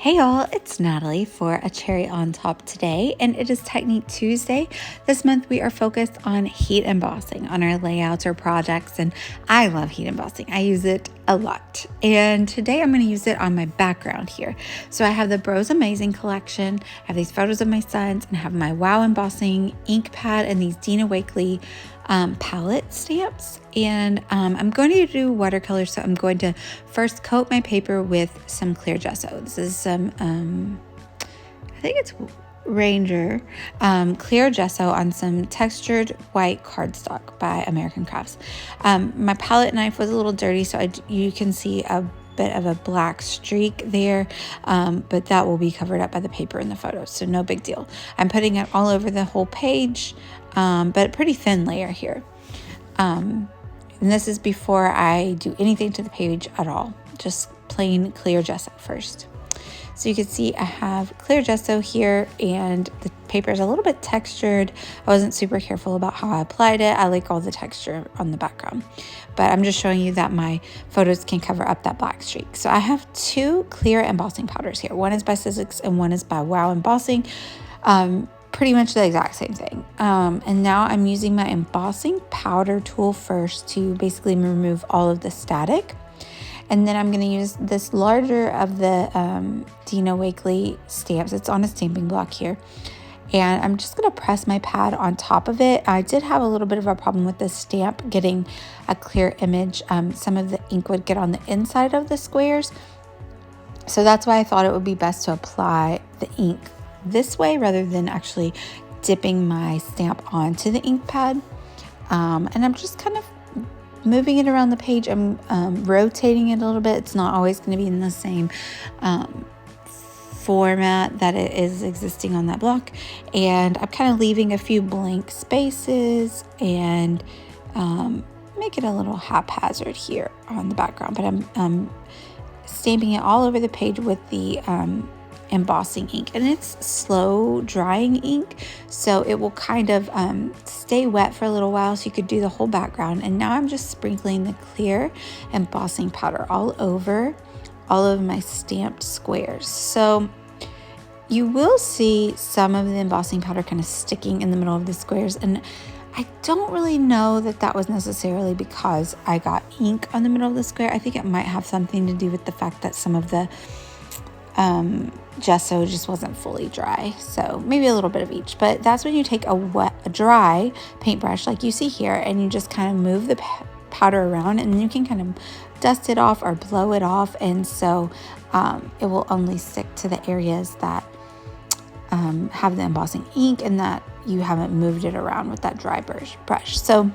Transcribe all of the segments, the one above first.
Hey y'all, it's Natalie for a cherry on top today, and it is Technique Tuesday. This month we are focused on heat embossing on our layouts or projects, and I love heat embossing. I use it a lot, and today I'm going to use it on my background here. So I have the Bros Amazing collection, I have these photos of my sons, and I have my Wow Embossing ink pad and these Dina Wakley palette stamps, and I'm going to do watercolor. So I'm going to first coat my paper with some clear gesso. This is some I think it's Ranger clear gesso on some textured white cardstock by American Crafts. My palette knife was a little dirty, so you can see a bit of a black streak there, but that will be covered up by the paper in the photos, so no big deal. I'm putting it all over the whole page, but a pretty thin layer here. And this is before I do anything to the page at all, just plain clear gesso first. So you can see I have clear gesso here, and the paper is a little bit textured. I wasn't super careful about how I applied it. I like all the texture on the background, but I'm just showing you that my photos can cover up that black streak. So I have two clear embossing powders here. One is by Sizzix and one is by Wow Embossing. Pretty much the exact same thing. And now I'm using my embossing powder tool first to basically remove all of the static. And then I'm going to use this larger of the Dina Wakley stamps. It's on a stamping block here. And I'm just going to press my pad on top of it. I did have a little bit of a problem with this stamp getting a clear image. Some of the ink would get on the inside of the squares. So that's why I thought it would be best to apply the ink this way rather than actually dipping my stamp onto the ink pad. And I'm just kind of moving it around the page. I'm rotating it a little bit. It's not always going to be in the same format that it is existing on that block. And I'm kind of leaving a few blank spaces and make it a little haphazard here on the background. But I'm stamping it all over the page with the embossing ink, and it's slow drying ink, so it will kind of stay wet for a little while, so you could do the whole background. And now I'm just sprinkling the clear embossing powder all over all of my stamped squares. So you will see some of the embossing powder kind of sticking in the middle of the squares, and I don't really know that that was necessarily because I got ink on the middle of the square. I think it might have something to do with the fact that some of the gesso just wasn't fully dry, so maybe a little bit of each. But that's when you take a dry paintbrush like you see here, and you just kind of move the powder around, and then you can kind of dust it off or blow it off, and so it will only stick to the areas that have the embossing ink and that you haven't moved it around with that dry brush. So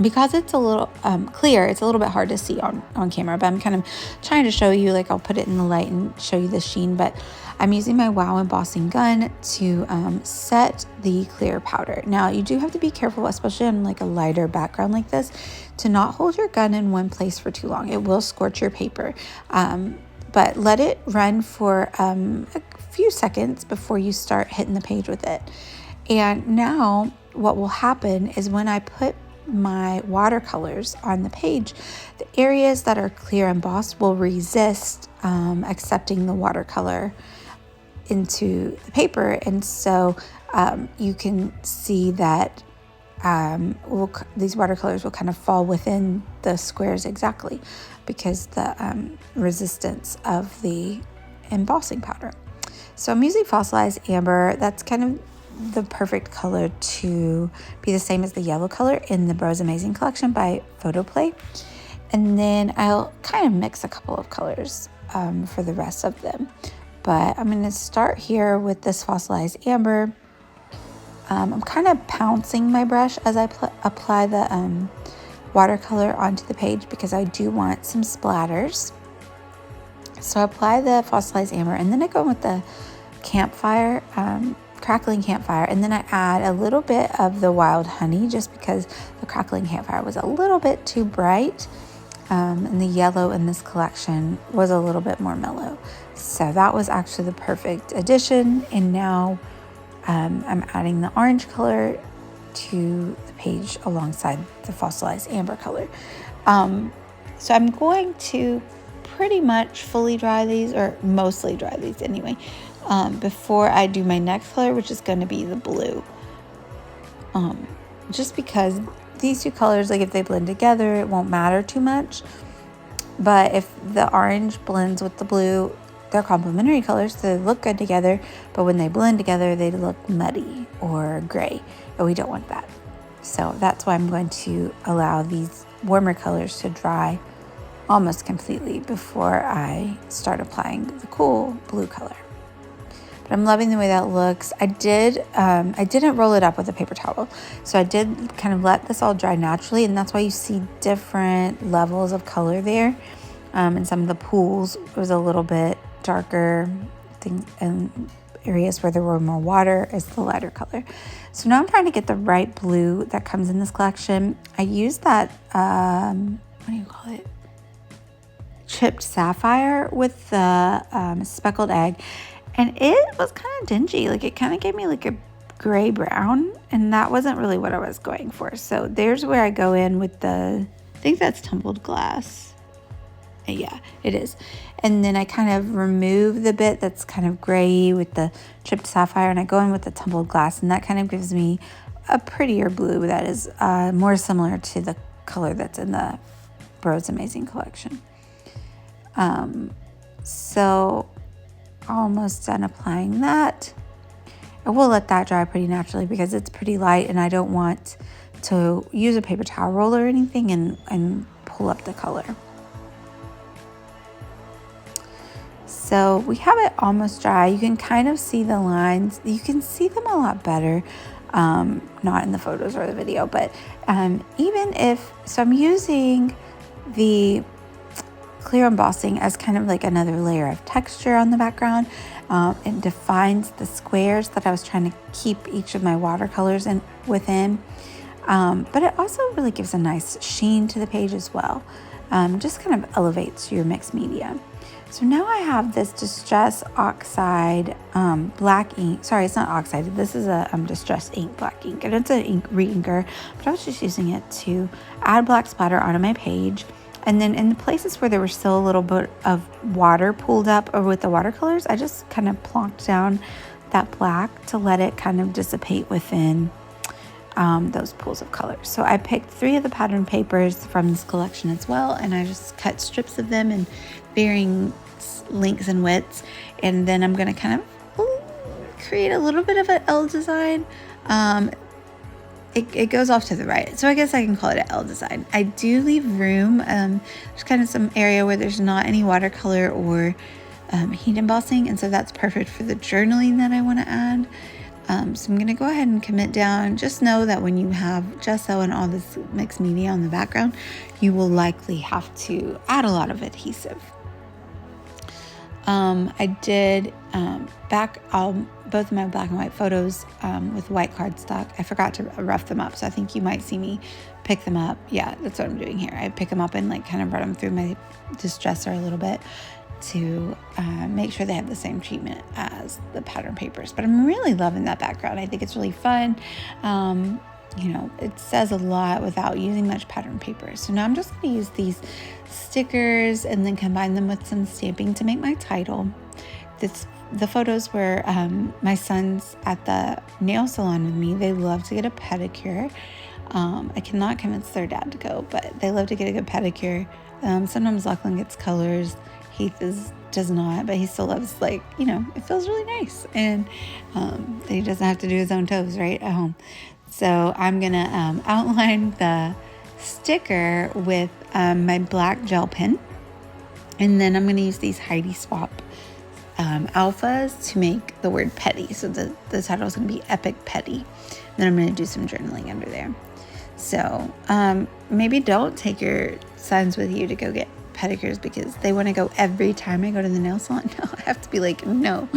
because it's a little clear, it's a little bit hard to see on camera, but I'm kind of trying to show you, like I'll put it in the light and show you the sheen. But I'm using my Wow embossing gun to set the clear powder. Now you do have to be careful, especially on like a lighter background like this, to not hold your gun in one place for too long. It will scorch your paper, but let it run for a few seconds before you start hitting the page with it. And now what will happen is when I put my watercolors on the page, the areas that are clear embossed will resist accepting the watercolor into the paper, and so you can see that these watercolors will kind of fall within the squares exactly because the resistance of the embossing powder. So I'm using fossilized amber. That's kind of the perfect color to be the same as the yellow color in the Bros Amazing collection by Photoplay. And then I'll kind of mix a couple of colors for the rest of them. But I'm going to start here with this fossilized amber. I'm kind of pouncing my brush as I apply the watercolor onto the page because I do want some splatters. So I apply the fossilized amber, and then I go in with the campfire, crackling campfire, and then I add a little bit of the wild honey just because the crackling campfire was a little bit too bright, and the yellow in this collection was a little bit more mellow. So that was actually the perfect addition. And now I'm adding the orange color to the page alongside the fossilized amber color. So I'm going to pretty much fully dry these, or mostly dry these anyway, before I do my next color, which is going to be the blue. Just because these two colors, like if they blend together, it won't matter too much. But if the orange blends with the blue, they're complementary colors, so they look good together. But when they blend together, they look muddy or gray, and we don't want that. So that's why I'm going to allow these warmer colors to dry almost completely before I start applying the cool blue color. But I'm loving the way that looks. I didn't roll it up with a paper towel. So I did kind of let this all dry naturally, and that's why you see different levels of color there. In some of the pools, it was a little bit darker, and areas where there were more water is the lighter color. So now I'm trying to get the right blue that comes in this collection. I used that, what do you call it? Chipped sapphire with the speckled egg. And it was kind of dingy. Like it kind of gave me like a gray brown, and that wasn't really what I was going for. So there's where I go in with I think that's tumbled glass. Yeah, it is. And then I kind of remove the bit that's kind of gray with the chipped sapphire, and I go in with the tumbled glass, and that kind of gives me a prettier blue that is more similar to the color that's in the Bros Amazing collection. So almost done applying that. I will let that dry pretty naturally because it's pretty light, and I don't want to use a paper towel roll or anything and pull up the color. So we have it almost dry. You can kind of see the lines. You can see them a lot better, not in the photos or the video, but even if, so I'm using the clear embossing as kind of like another layer of texture on the background. It defines the squares that I was trying to keep each of my watercolors within. But it also really gives a nice sheen to the page as well. Just kind of elevates your mixed media. So now I have this Distress Oxide black ink. Sorry, it's not oxide. This is a Distress ink black ink, and it's an ink re-inker, but I was just using it to add black splatter onto my page. And then in the places where there was still a little bit of water pooled up or with the watercolors, I just kind of plonked down that black to let it kind of dissipate within those pools of color. So I picked 3 of the pattern papers from this collection as well, and I just cut strips of them in varying lengths and widths. And then I'm going to kind of create a little bit of an L design. It goes off to the right, so I guess I can call it an L design. I do leave room. There's kind of some area where there's not any watercolor or heat embossing, and so that's perfect for the journaling that I want to add. So I'm going to go ahead and commit down. Just know that when you have gesso and all this mixed media on the background, you will likely have to add a lot of adhesive. I did back both of my black and white photos with white cardstock. I forgot to rough them up, so I think you might see me pick them up. Yeah, that's what I'm doing here. I pick them up and like kind of run them through my distresser a little bit to make sure they have the same treatment as the pattern papers. But I'm really loving that background. I think it's really fun. It says a lot without using much pattern paper. So now I'm just going to use these stickers and then combine them with some stamping to make my title. The photos were my sons at the nail salon with me. They love to get a pedicure. I cannot convince their dad to go, but they love to get a good pedicure. Sometimes Lachlan gets colors. Heath does not, but he still loves, it feels really nice. And he doesn't have to do his own toes right at home. So I'm going to outline the sticker with my black gel pen. And then I'm going to use these Heidi Swap alphas to make the word petty. So the title is going to be Epic Petty. Then I'm going to do some journaling under there. So maybe don't take your sons with you to go get pedicures because they want to go every time I go to the nail salon. No, I have to be like, no.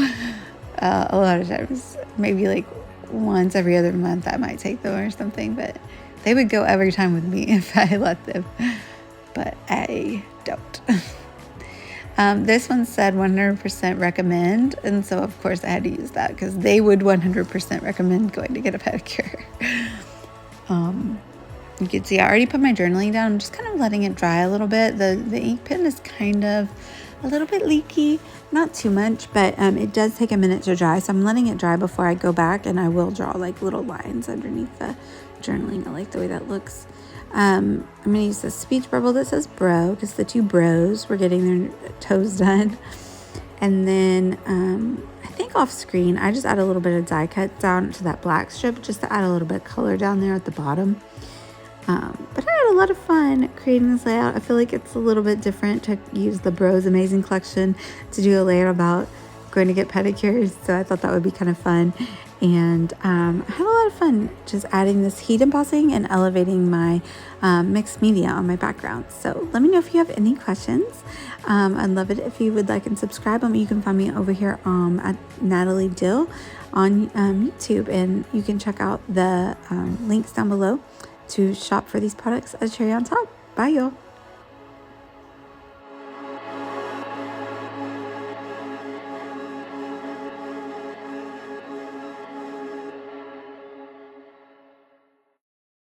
A lot of times, maybe once every other month I might take them or something, but they would go every time with me if I let them, but I don't. This one said 100% recommend, and so of course I had to use that because they would 100% recommend going to get a pedicure. You can see I already put my journaling down. I'm just kind of letting it dry a little bit. The ink pen is kind of a little bit leaky, not too much, but it does take a minute to dry. So I'm letting it dry before I go back, and I will draw like little lines underneath the journaling. I like the way that looks. I'm going to use this speech bubble that says bro, because the 2 bros were getting their toes done. And then I think off screen, I just add a little bit of die cut down to that black strip just to add a little bit of color down there at the bottom. But I had a lot of fun creating this layout. I feel like it's a little bit different to use the Bros Amazing Collection to do a layout about going to get pedicures. So I thought that would be kind of fun. And I had a lot of fun just adding this heat embossing and elevating my mixed media on my background. So let me know if you have any questions. I'd love it if you would like and subscribe. You can find me over here at Natalie Dill on YouTube, and you can check out the links down below to shop for these products at Cherry on Top. Bye, y'all.